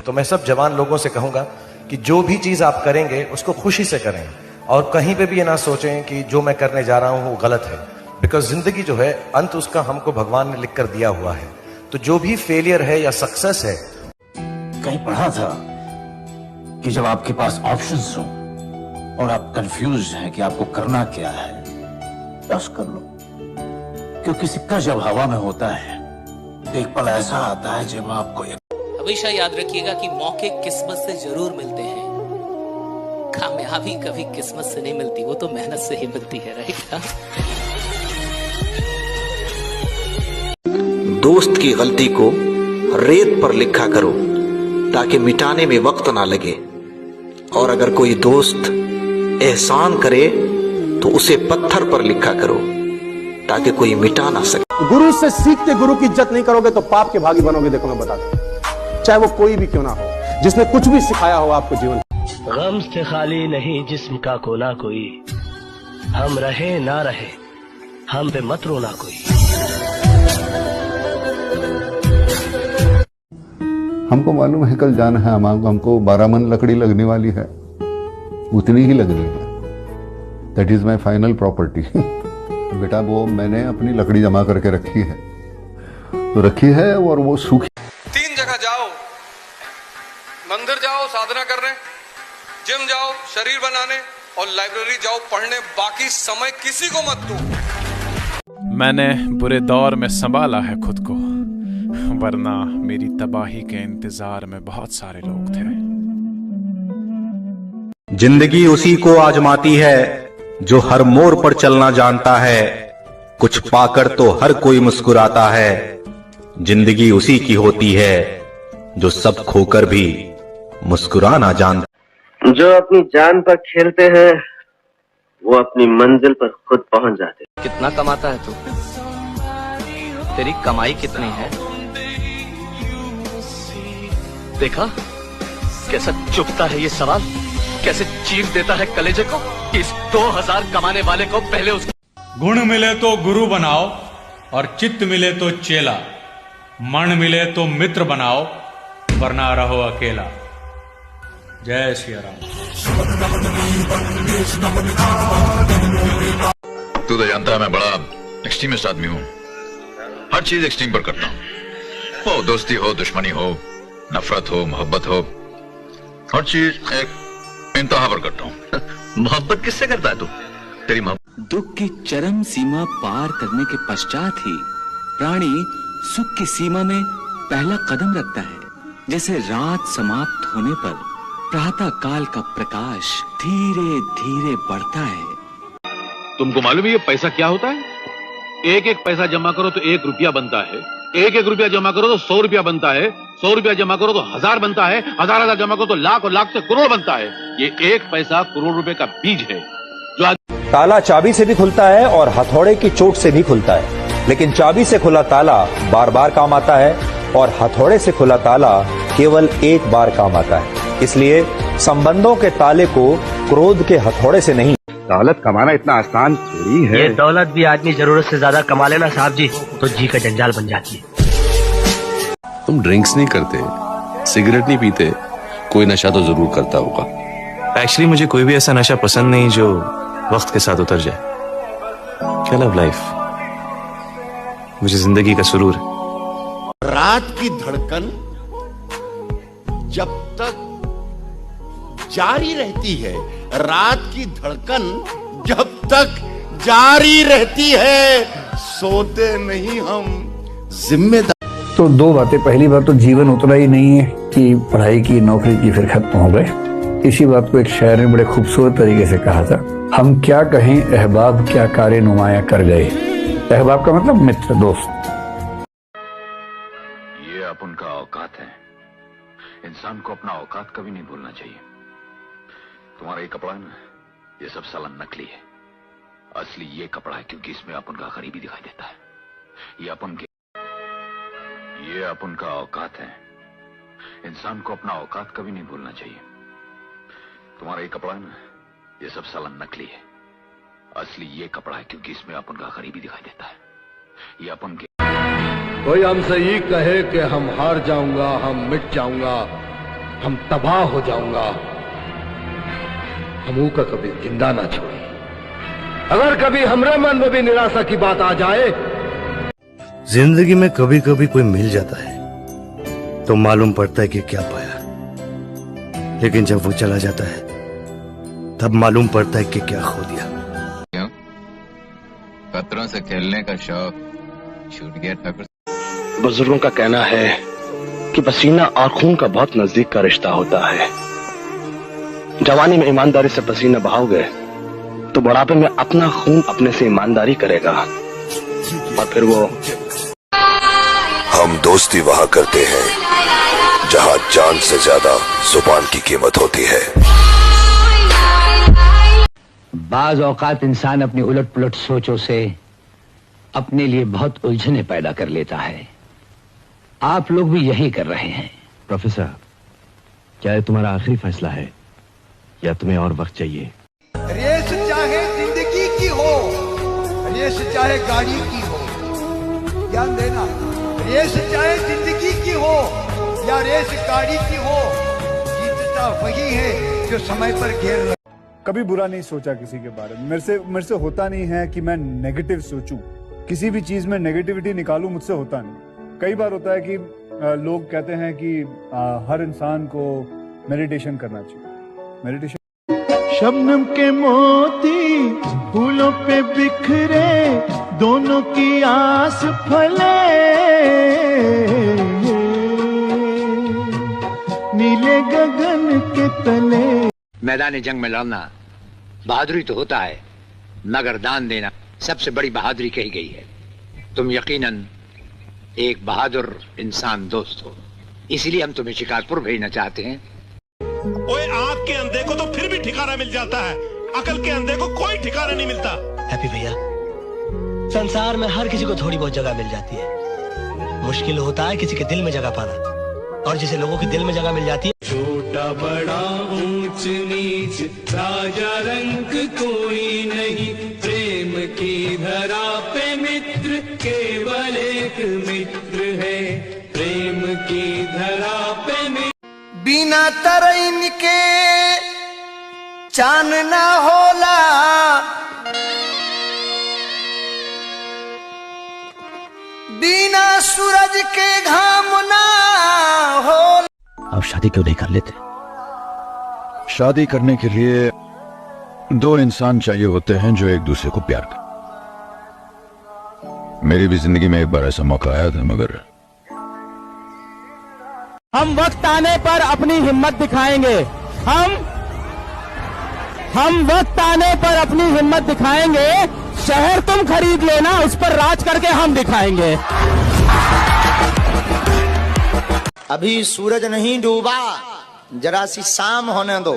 तो मैं सब जवान लोगों से कहूंगा कि जो भी चीज आप करेंगे उसको खुशी से करें और कहीं पे भी ये ना सोचें कि जो मैं करने जा रहा हूं वो गलत है, बिकॉज जिंदगी जो है अंत उसका हमको भगवान ने लिख कर दिया हुआ है। तो जो भी फेलियर है या सक्सेस है, कहीं पढ़ा था कि जब आपके पास ऑप्शंस हो और आप कंफ्यूज हैं कि आपको करना क्या है, बस कर लो, क्योंकि सिक्का जब हवा में होता है एक पल ऐसा आता है जब आपको हमेशा याद रखिएगा कि मौके किस्मत से जरूर मिलते हैं, कामयाबी कभी किस्मत से नहीं मिलती, वो तो मेहनत से ही मिलती है। राइट? दोस्त की गलती को रेत पर लिखा करो ताकि मिटाने में वक्त ना लगे, और अगर कोई दोस्त एहसान करे तो उसे पत्थर पर लिखा करो ताकि कोई मिटा ना सके। गुरु से सीख के गुरु की इज्जत नहीं करोगे तो पाप के भागी बनोगे। देखो मैं बता दूं, चाहे वो कोई भी क्यों ना हो, जिसने कुछ भी सिखाया हो आपको जीवन। गम से खाली नहीं जिस्म का कोना कोई, हम रहे ना रहे हम पे मत रोना कोई। हमको मालूम है कल जाना है, हमको 12 मन लकड़ी लगने वाली है, उतनी ही लगनी है। That is my final property. बेटा वो मैंने अपनी लकड़ी जमा करके रखी है, तो रखी है और वो सूखी। 3 जगह जाओ, मंदिर जाओ साधना करने, जिम जाओ शरीर बनाने, और लाइब्रेरी जाओ पढ़ने, बाकी समय किसी को मत दो। मैंने बुरे दौर में संभाला है खुद को, वरना मेरी तबाही के इंतजार में बहुत सारे लोग थे। जिंदगी उसी को आजमाती है जो हर मोड़ पर चलना जानता है, कुछ पाकर तो हर कोई मुस्कुराता है। जिंदगी उसी की होती है जो सब खोकर भी मुस्कुराना जानता। जो अपनी जान पर खेलते हैं वो अपनी मंजिल पर खुद पहुंच जाते। कितना कमाता है तू? तेरी कमाई कितनी है? देखा कैसा चुभता है ये सवाल, कैसे चीर देता है कलेजे को। इस 2000 कमाने वाले को पहले उसके गुण मिले तो गुरु बनाओ और चित्त मिले तो चेला, मन मिले तो मित्र बनाओ वरना रहो अकेला। जय श्री राम। तू तो जानता है मैं बड़ा एक्सट्रीमिस्ट आदमी हूँ, हर चीज एक्सट्रीम पर करता हूँ। वो दोस्ती हो, दुश्मनी हो, नफरत हो, मोहब्बत हो, हर चीज एक इंतहा पर करता हूँ। मोहब्बत किससे करता है तू? तेरी मोहब्बत। दुख की चरम सीमा पार करने के पश्चात ही प्राणी सुख की सीमा में पहला कदम रखता है। जैसे रात समाप्त होने पर प्रातः काल का प्रकाश धीरे धीरे बढ़ता है। तुमको मालूम है ये पैसा क्या होता है? एक एक पैसा जमा करो तो 1 रुपया बनता है, 1 रुपया जमा करो तो 100 रुपया बनता है, 100 रुपया जमा करो तो 1000 बनता है, 1000 जमा करो तो लाख, और लाख से करोड़ बनता है। ये 1 पैसा करोड़ रुपए का बीज है। जो ताला चाबी से भी खुलता है और हथौड़े की चोट से भी खुलता है, लेकिन चाबी से खुला ताला बार बार काम आता है और हथौड़े से खुला ताला केवल एक बार काम आता है। इसलिए संबंधों के ताले को क्रोध के हथौड़े से नहीं। दौलत कमाना इतना आसान थोड़ी है। ये दौलत भी आदमी जरूरत से ज्यादा कमा लेना साहब जी तो जी का जंजाल बन जाती है। तुम ड्रिंक्स नहीं करते, सिगरेट नहीं पीते, कोई नशा तो जरूर करता होगा। एक्चुअली मुझे कोई भी ऐसा नशा पसंद नहीं जो वक्त के साथ उतर जाए। क्या लव लाइफ, मुझे जिंदगी का सुरूर। रात की धड़कन जब तक जारी रहती है, रात की धड़कन जब तक जारी रहती है, सोते नहीं हम जिम्मेदार। तो 2 बातें। पहली बात तो जीवन उतना ही नहीं है कि पढ़ाई की, नौकरी की फिर खत्म हो गए। इसी बात को एक शायर ने बड़े खूबसूरत तरीके से कहा था, हम क्या कहें अहबाब क्या कार्य नुमाया कर गए। अहबाब का मतलब मित्र, दोस्त। ये अपन का औकात है, इंसान को अपना औकात कभी नहीं भूलना चाहिए। तुम्हारा ये कपड़ा है ना, ये सब साला नकली है, असली ये कपड़ा है क्योंकि इसमें अपन का गरीबी दिखाई देता है। ये अपन का औकात है, इंसान को अपना औकात कभी नहीं भूलना चाहिए। तुम्हारा ये कपड़ा है ना, ये सब साला नकली है, असली ये कपड़ा है क्योंकि इसमें अपन का गरीबी दिखाई देता है। ये अपन के कोई हमसे ये कहे कि हम हार जाऊंगा, हम मिट जाऊंगा, हम तबाह हो जाऊंगा। हमू का कभी जिंदा ना छोड़े। अगर कभी हमारे मन में भी निराशा की बात आ जाए, जिंदगी में कभी कभी कोई मिल जाता है तो मालूम पड़ता है कि क्या पाया, लेकिन जब वो चला जाता है तब मालूम पड़ता है कि क्या खो दिया। क्यों? पत्थरों से खेलने का शौक छूट गया ठाकुर? बुजुर्गों का कहना है कि पसीना और खून का बहुत नजदीक का रिश्ता होता है। जवानी में ईमानदारी से पसीना बहाओगे तो बुढ़ापे में अपना खून अपने से ईमानदारी करेगा और फिर वो। हम दोस्ती वहाँ करते हैं जहाँ जान से ज्यादा जुबान की कीमत होती है। बाज औकात इंसान अपनी उलट पुलट सोचों से अपने लिए बहुत उलझने पैदा कर लेता है। आप लोग भी यही कर रहे हैं। प्रोफेसर, क्या ये तुम्हारा आखिरी फैसला है या तुम्हें और वक्त चाहिए? रेस चाहे जिंदगी की हो, रेस चाहे गाड़ी की हो, ध्यान देना, रेस चाहे जिंदगी की हो या रेस गाड़ी की हो, जीतता वही है जो समय पर घेर रहा। कभी बुरा नहीं सोचा किसी के बारे में। मेरे से होता नहीं है कि मैं नेगेटिव सोचूं, किसी भी चीज में नेगेटिविटी निकालूं, मुझसे होता नहीं। कई बार होता है कि लोग कहते हैं कि हर इंसान को मेडिटेशन करना चाहिए। मेडिटेशन शबनम के मोती फूलों पे बिखरे, दोनों की आस फले, नीले गगन के तले। मैदान जंग में लड़ना बहादुरी तो होता है, मगर दान देना सबसे बड़ी बहादुरी कही गई है। तुम यकीनन एक बहादुर इंसान दोस्त हो, इसलिए हम तुम्हें शिकारपुर भेजना चाहते हैं। ओए, आँख के अंधे को तो फिर भी ठिकाना मिल जाता है, अकल के अंधे को कोई ठिकाना नहीं मिलता। हैप्पी भैया, संसार में हर किसी को थोड़ी बहुत जगह मिल जाती है। मुश्किल होता है किसी के दिल में जगह पाना, और जिसे लोगों के दिल में जगह मिल जाती है। छोटा बड़ा ऊंच नीच राजा रंग कोई नहीं, प्रेम की धरा पे मित्र केवल एक मित्र है, प्रेम की धरा पे मित्र। बिना तरैन के चान ना होला, बिना सूरज के घाम ना होला। आप शादी क्यों नहीं कर लेते? शादी करने के लिए दो इंसान चाहिए होते हैं जो एक दूसरे को प्यार कर। मेरी भी जिंदगी में एक बार ऐसा मौका आया था, मगर हम वक्त आने पर अपनी हिम्मत दिखाएंगे। हम वक्त आने पर अपनी हिम्मत दिखाएंगे। शहर तुम खरीद लेना, उस पर राज करके हम दिखाएंगे। अभी सूरज नहीं डूबा, जरा सी शाम होने दो।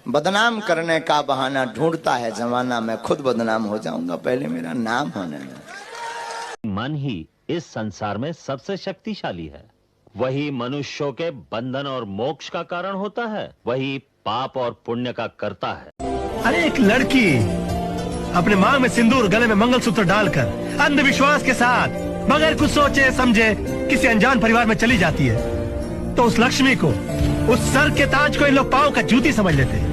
बदनाम करने का बहाना ढूंढता है जमाना, मैं खुद बदनाम हो जाऊंगा, पहले मेरा नाम होने दो। मन ही इस संसार में सबसे शक्तिशाली है। वही मनुष्यों के बंधन और मोक्ष का कारण होता है, वही पाप और पुण्य का करता है। अरे एक लड़की अपने मांग में सिंदूर, गले में मंगलसूत्र डालकर अंधविश्वास के साथ बगैर कुछ सोचे समझे किसी अनजान परिवार में चली जाती है, तो उस लक्ष्मी को, उस सर के ताज को इन लोग पांव का जूती समझ लेते हैं।